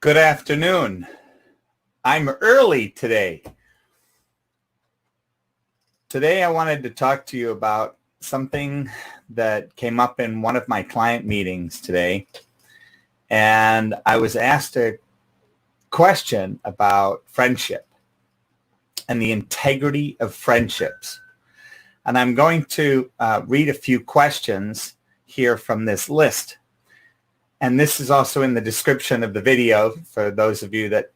Good afternoon. I'm early today. Today I wanted to talk to you about something that came up in one of my client meetings today. And I was asked a question about friendship and the integrity of friendships. And I'm going to read a few questions here from this list. And this is also in the description of the video for those of you that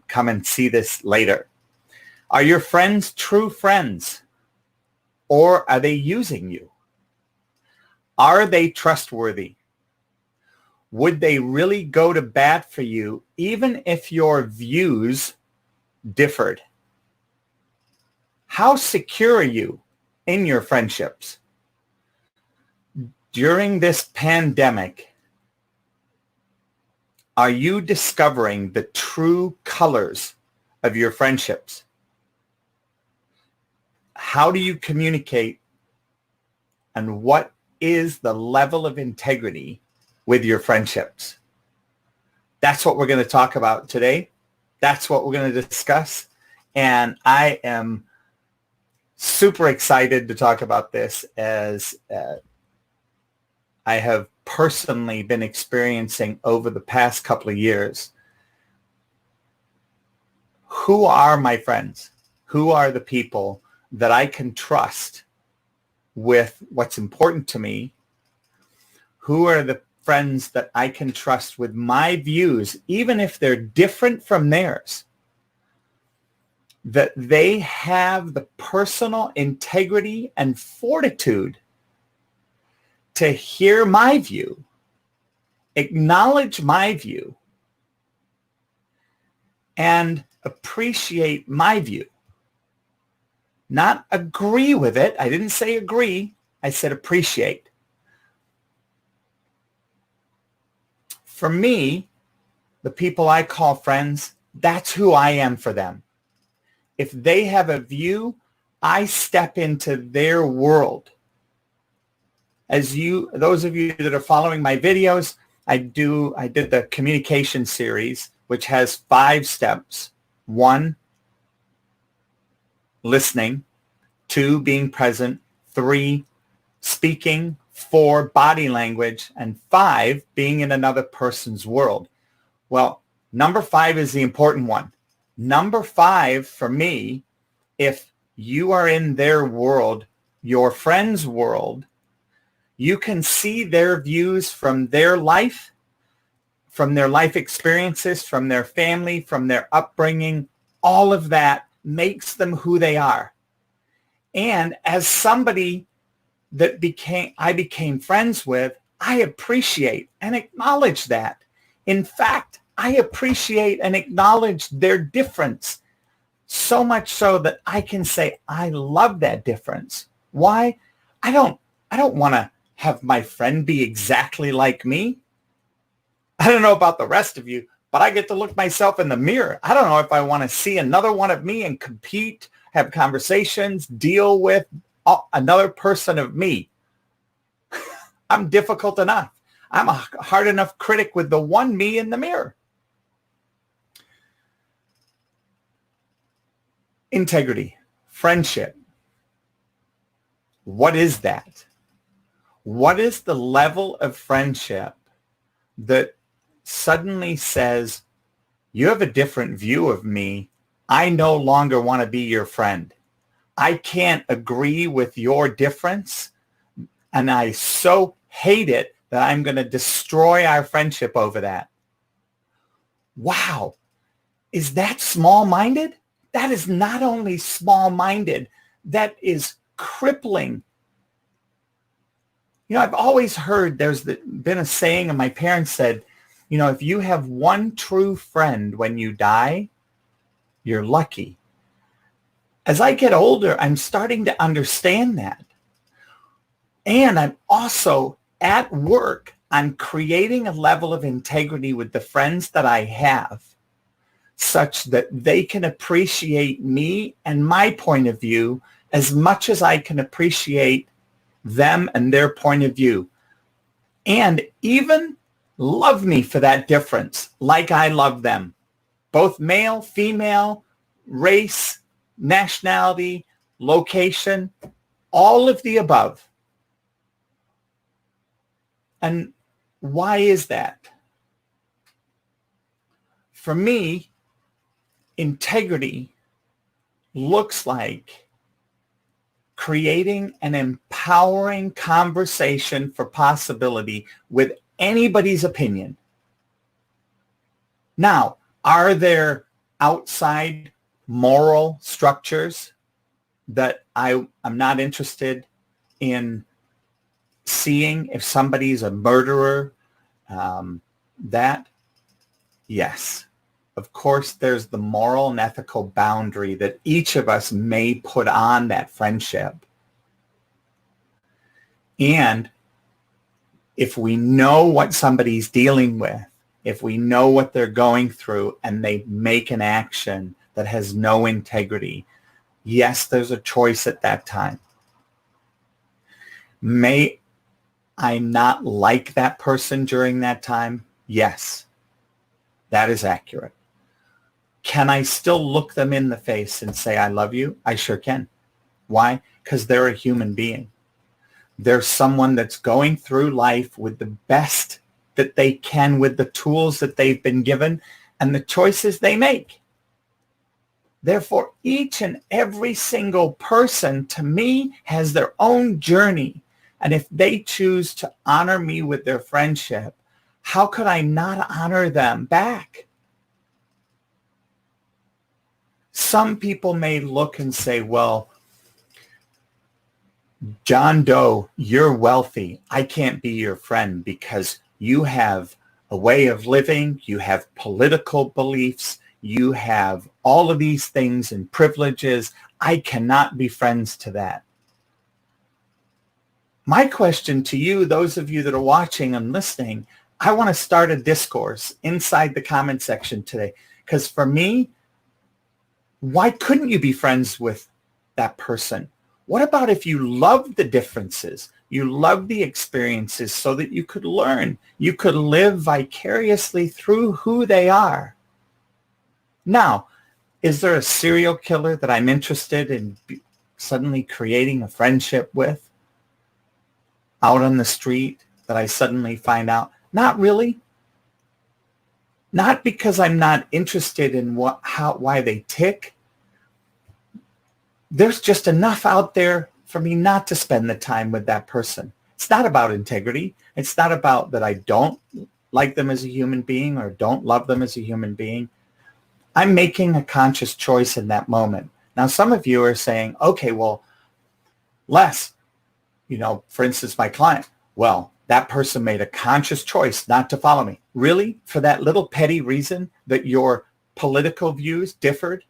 come and see this later. Are your friends true friends, or are they using you? Are they trustworthy? Would they really go to bat for you even if your views differed? How secure are you in your friendships? During this pandemic, are you discovering the true colors of your friendships? How do you communicate, and what is the level of integrity with your friendships? That's what we're going to talk about today. That's what we're going to discuss. And I am super excited to talk about this as I have personally been experiencing over the past couple of years. Who are my friends? Who are the people that I can trust with what's important to me? Who are the friends that I can trust with my views, even if they're different from theirs? That they have the personal integrity and fortitude to hear my view, acknowledge my view, and appreciate my view. Not agree with it. I didn't say agree. I said appreciate. For me, the people I call friends, that's who I am for them. If they have a view, I step into their world. Those of you that are following my videos, I did the communication series, which has 5 steps. 1, listening. 2, being present. 3, speaking. 4, body language. And 5, being in another person's world. Well, number 5 is the important one. Number 5 for me, if you are in their world, your friend's world, you can see their views from their life experiences, from their family, from their upbringing. All of that makes them who they are. And as somebody that I became friends with, I appreciate and acknowledge that. In fact, I appreciate and acknowledge their difference, so much so that I can say, I love that difference. Why? I don't want to have my friend be exactly like me. I don't know about the rest of you, but I get to look myself in the mirror. I don't know if I want to see another one of me and compete, have conversations, deal with another person of me. I'm difficult enough. I'm a hard enough critic with the one me in the mirror. Integrity, friendship. What is that? What is the level of friendship that suddenly says, you have a different view of me. I no longer want to be your friend. I can't agree with your difference, and I so hate it that I'm going to destroy our friendship over that. Wow. Is that small-minded? That is not only small-minded, that is crippling. You know, I've always heard been a saying, and my parents said, you know, if you have one true friend when you die, you're lucky. As I get older, I'm starting to understand that. And I'm also at work on creating a level of integrity with the friends that I have, such that they can appreciate me and my point of view as much as I can appreciate them and their point of view. And even love me for that difference, like I love them. Both male, female, race, nationality, location, all of the above. And why is that? For me, integrity looks like creating an empowering conversation for possibility with anybody's opinion. Now, are there outside moral structures that I'm not interested in seeing? If somebody's a murderer, that, yes. Of course, there's the moral and ethical boundary that each of us may put on that friendship. And if we know what somebody's dealing with, if we know what they're going through and they make an action that has no integrity, yes, there's a choice at that time. May I not like that person during that time? Yes, that is accurate. Can I still look them in the face and say, I love you? I sure can. Why? Because they're a human being. They're someone that's going through life with the best that they can with the tools that they've been given and the choices they make. Therefore, each and every single person to me has their own journey. And if they choose to honor me with their friendship, how could I not honor them back? Some people may look and say, well, John Doe, you're wealthy. I can't be your friend because you have a way of living, you have political beliefs, you have all of these things and privileges. I cannot be friends to that. My question to you, those of you that are watching and listening, I want to start a discourse inside the comment section today. Because for me, why couldn't you be friends with that person? What about if you loved the differences? You loved the experiences so that you could learn. You could live vicariously through who they are. Now, is there a serial killer that I'm interested in suddenly creating a friendship with out on the street that I suddenly find out? Not really. Not because I'm not interested in why they tick. There's just enough out there for me not to spend the time with that person. It's not about integrity. It's not about that I don't like them as a human being or don't love them as a human being. I'm making a conscious choice in that moment. Now, some of you are saying, okay, well, Les, for instance, my client, well, that person made a conscious choice not to follow me. Really? For that little petty reason that your political views differed?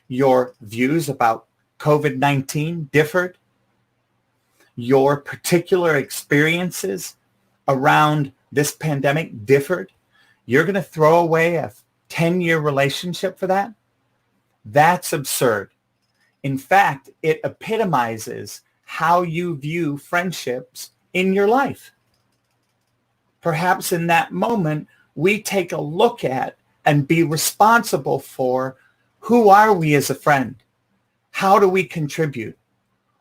Your views about COVID-19 differed? Your particular experiences around this pandemic differed? You're going to throw away a 10-year relationship for that? That's absurd. In fact, it epitomizes how you view friendships in your life. Perhaps in that moment, we take a look at and be responsible for who are we as a friend? How do we contribute?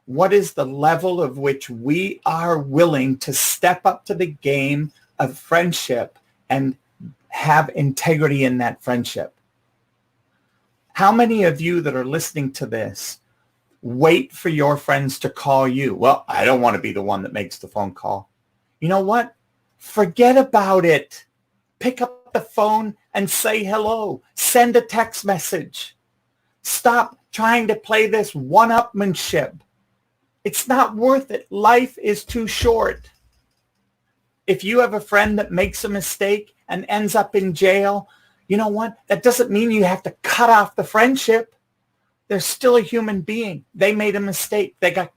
What is the level of which we are willing to step up to the game of friendship and have integrity in that friendship? How many of you that are listening to this wait for your friends to call you? Well, I don't want to be the one that makes the phone call. You know what? Forget about it. Pick up the phone and say hello. Send a text message. Stop trying to play this one-upmanship. It's not worth it. Life is too short. If you have a friend that makes a mistake and ends up in jail, you know what? That doesn't mean you have to cut off the friendship. They're still a human being. They made a mistake. They got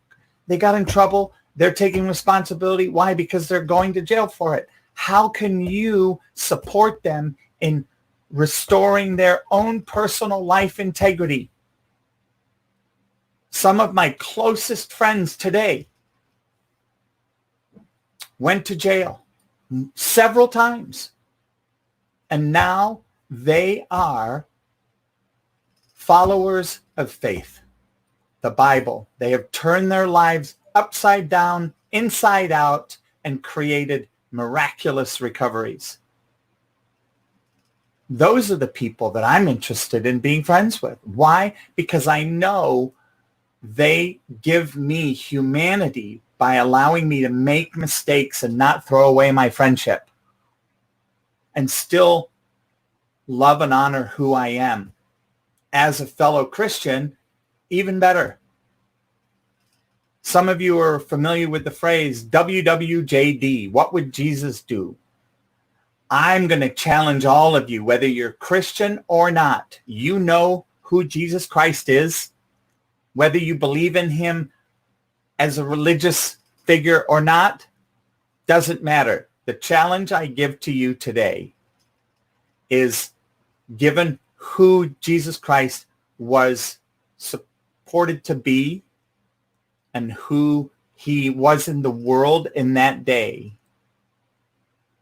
in trouble. They're taking responsibility. Why? Because they're going to jail for it. How can you support them in restoring their own personal life integrity? Some of my closest friends today went to jail. several times. And now they are followers of faith, the Bible. They have turned their lives upside down, inside out, and created miraculous recoveries. Those are the people that I'm interested in being friends with. Why? Because I know they give me humanity by allowing me to make mistakes and not throw away my friendship and still love and honor who I am. As a fellow Christian, even better. Some of you are familiar with the phrase WWJD. What would Jesus do? I'm going to challenge all of you, whether you're Christian or not. You know who Jesus Christ is, whether you believe in him as a religious figure or not, doesn't matter. The challenge I give to you today is, given who Jesus Christ was supported to be and who he was in the world in that day,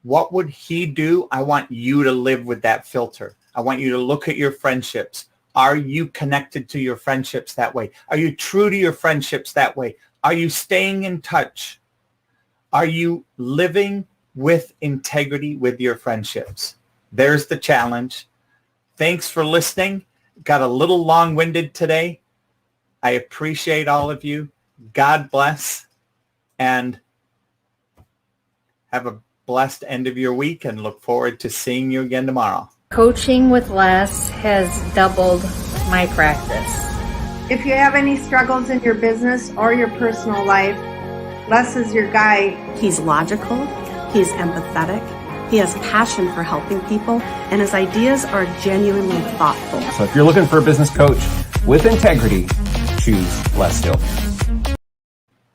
what would he do? I want you to live with that filter. I want you to look at your friendships. Are you connected to your friendships that way? Are you true to your friendships that way? Are you staying in touch? Are you living with integrity with your friendships? There's the challenge. Thanks for listening. Got a little long-winded today. I appreciate all of you. God bless, and have a blessed end of your week, and look forward to seeing you again tomorrow. Coaching with Les has doubled my practice. If you have any struggles in your business or your personal life, Les is your guy. He's logical, he's empathetic, he has passion for helping people, and his ideas are genuinely thoughtful. So if you're looking for a business coach with integrity, choose Les Still.